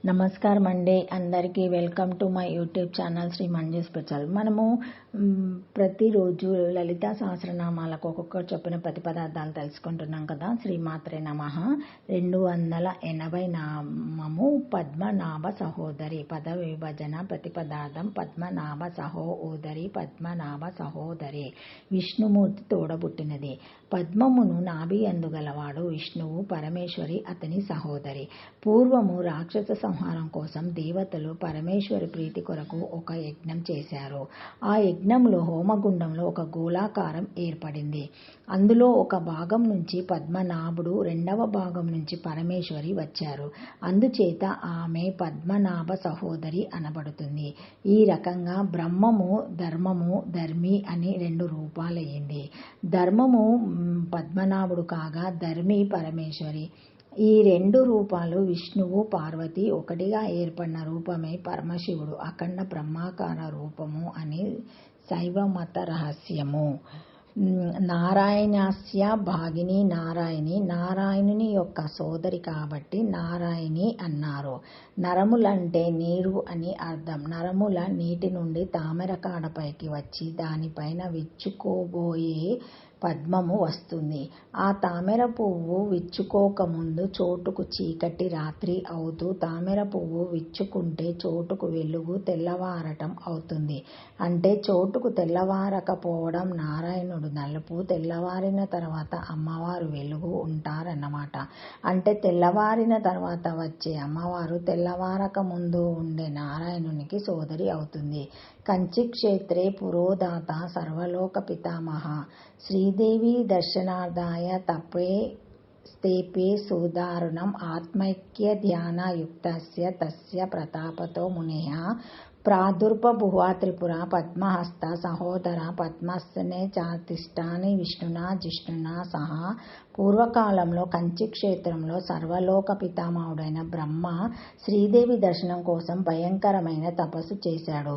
నమస్కారం అండి. అందరికీ welcome to my YouTube channel Sri Manju special. మనము ప్రతిరోజు లలితా సహస్రనామాలకు ఒక్కొక్కటి చొప్పున ప్రతిపదార్థాలు తెలుసుకుంటున్నాం కదా. శ్రీమాత్రే నమః. 280 నామము పద్మనాభ సహోదరి. పద విభజన ప్రతిపదార్థం పద్మనాభ సహోదరి. పద్మనాభ సహోదరి విష్ణుమూర్తి తోడబుట్టినది. పద్మమును నాభి అందుగలవాడు విష్ణువు. పరమేశ్వరి అతని సహోదరి. పూర్వము రాక్షస సంహారం కోసం దేవతలు పరమేశ్వరి ప్రీతి కొరకు ఒక యజ్ఞం చేశారు. ఆ యజ్ఞంలో హోమగుండంలో ఒక గోళాకారం ఏర్పడింది. అందులో ఒక భాగం నుంచి పద్మనాభుడు, రెండవ భాగం నుంచి పరమేశ్వరి వచ్చారు. అందుచేత ఆమె పద్మనాభ సహోదరి అనబడుతుంది. ఈ రకంగా బ్రహ్మము ధర్మము, ధర్మి అని 2 రూపాలయ్యింది. ధర్మము పద్మనాభుడు కాగా ధర్మి పరమేశ్వరి. ఈ 2 రూపాలు విష్ణువు, పార్వతి ఒకటిగా ఏర్పడిన రూపమే పరమశివుడు అఖండ బ్రహ్మాకార రూపము అని శైవమత రహస్యము. నారాయణస్య భాగిని నారాయణి. నారాయణుని యొక్క సోదరి కాబట్టి నారాయణి అన్నారు. నరములంటే నీరు అని అర్థం. నరముల నీటి నుండి తామర కాడపైకి వచ్చి దానిపైన విచ్చుకోబోయే పద్మము వస్తుంది. ఆ తామర పువ్వు విచ్చుకోకముందు చోటుకు చీకటి రాత్రి అవుతూ, తామర పువ్వు విచ్చుకుంటే చోటుకు వెలుగు తెల్లవారటం అవుతుంది. అంటే చోటుకు తెల్లవారకపోవడం నారాయణుడు నలుపు, తెల్లవారిన తర్వాత అమ్మవారు వెలుగు ఉంటారన్నమాట. అంటే తెల్లవారిన తర్వాత వచ్చే అమ్మవారు తెల్లవారక ముందు ఉండే నారాయణునికి సోదరి అవుతుంది. కంచి క్షేత్రే పురోధాత సర్వలోక పితామహ. శ్రీదేవి దర్శనార్థాయ స్తేపే సుదారుణం ఆత్మైక్య ధ్యాన యుక్తస్య తస్య ప్రతాపతో మునేః ప్రాదుర్బభూవ త్రిపుర పద్మహస్త సహోదర పద్మస్తనే చాతిష్టాని విష్ణునా జిష్ణునా సహా. పూర్వకాలంలో కంచి క్షేత్రంలో సర్వలోక పితామహుడైన బ్రహ్మ శ్రీదేవి దర్శనం కోసం భయంకరమైన తపస్సు చేశాడు.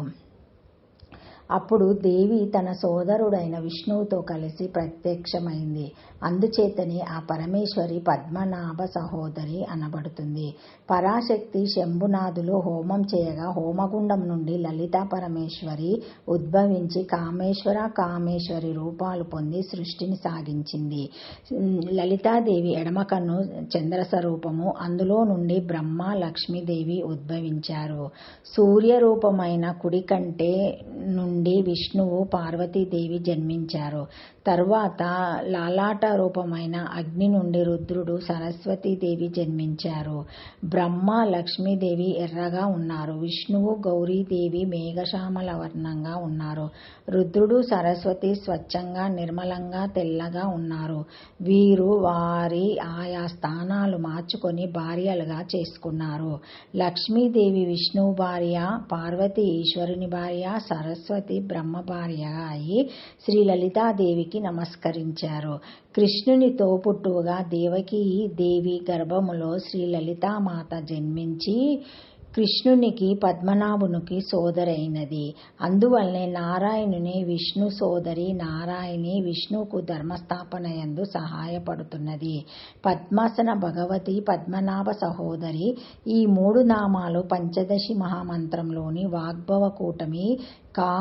అప్పుడు దేవి తన సోదరుడైన విష్ణువుతో కలిసి ప్రత్యక్షమైంది. అందుచేతనే ఆ పరమేశ్వరి పద్మనాభ సహోదరి అనబడుతుంది. పరాశక్తి శంభునాథులు హోమం చేయగా హోమగుండం నుండి లలితా పరమేశ్వరి ఉద్భవించి కామేశ్వరి రూపాలు పొంది సృష్టిని సాగించింది. లలితాదేవి ఎడమ కన్ను చంద్రస్వరూపము. అందులో నుండి బ్రహ్మ, లక్ష్మీదేవి ఉద్భవించారు. సూర్య రూపమైన కుడి కంటే నుండి విష్ణువు, పార్వతీదేవి జన్మించారు. తరువాత లాలాట రూపమైన అగ్ని నుండి రుద్రుడు, సరస్వతీదేవి జన్మించారు. బ్రహ్మ, లక్ష్మీదేవి ఎర్రగా ఉన్నారు. విష్ణువు, గౌరీదేవి మేఘశ్యామల వర్ణంగా ఉన్నారు. రుద్రుడు, సరస్వతి స్వచ్ఛంగా నిర్మలంగా తెల్లగా ఉన్నారు. వీరు వారి ఆయా స్థానాలు మార్చుకొని భార్యలుగా చేసుకున్నారు. లక్ష్మీదేవి విష్ణువు భార్య, పార్వతి ఈశ్వరుని భార్య, సరస్వతి బ్రహ్మ భార్యగా అయి శ్రీ లలితాదేవికి నమస్కరించారు. కృష్ణుని తోబుట్టువుగా దేవకీ దేవి గర్భములో శ్రీ లలితామాత జన్మించి కృష్ణునికి పద్మనాభునికి సోదరైనది. అందువల్లనే నారాయణుని విష్ణు సోదరి నారాయణి విష్ణువుకు ధర్మస్థాపనయందు సహాయపడుతున్నది. పద్మాసన భగవతి, పద్మనాభ సహోదరి. ఈ 3 నామాలు పంచదశి మహామంత్రంలోని వాగ్భవ కూటమి కా,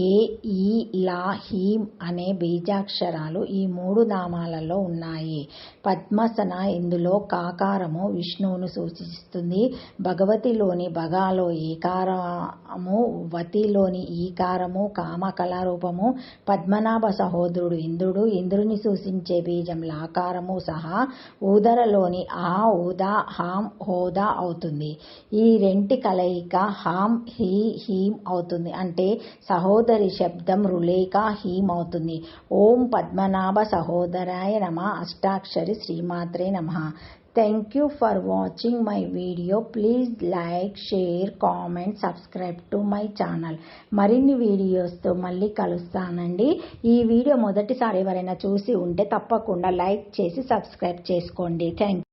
ఏ, ఈ, లా, హీం అనే బీజాక్షరాలు ఈ 3 నామాలలో ఉన్నాయి. పద్మాసన ఇందులో కాకారము విష్ణువును సూచిస్తుంది. భగవతిలోని భగాలో ఏకారము, వతిలోని ఈకారము కామ కళారూపము. పద్మనాభ సహోదరుడు ఇంద్రుడు. ఇంద్రుని సూచించే బీజం లాకారము సహా ఊదరలోని ఆ, ఊదా, హాం, హోదా అవుతుంది. ఈ 2 కలయిక హాం, హీం అవుతుంది. అంటే సహోదరి శబ్దం రులేక హీం అవుతుంది. ఓం పద్మనాభ సహోదరాయ నమః. అష్టాక్షరి శ్రీమాత్రే నమః. Thank you for watching my video. Please like, share, comment, subscribe to my channel. మరిన్ని వీడియోస్తో మళ్ళీ కలుస్తానండి. ఈ వీడియో మొదటిసారి ఎవరైనా చూసి ఉంటే తప్పకుండా లైక్ చేసి సబ్స్క్రైబ్ చేసుకోండి. Thank you.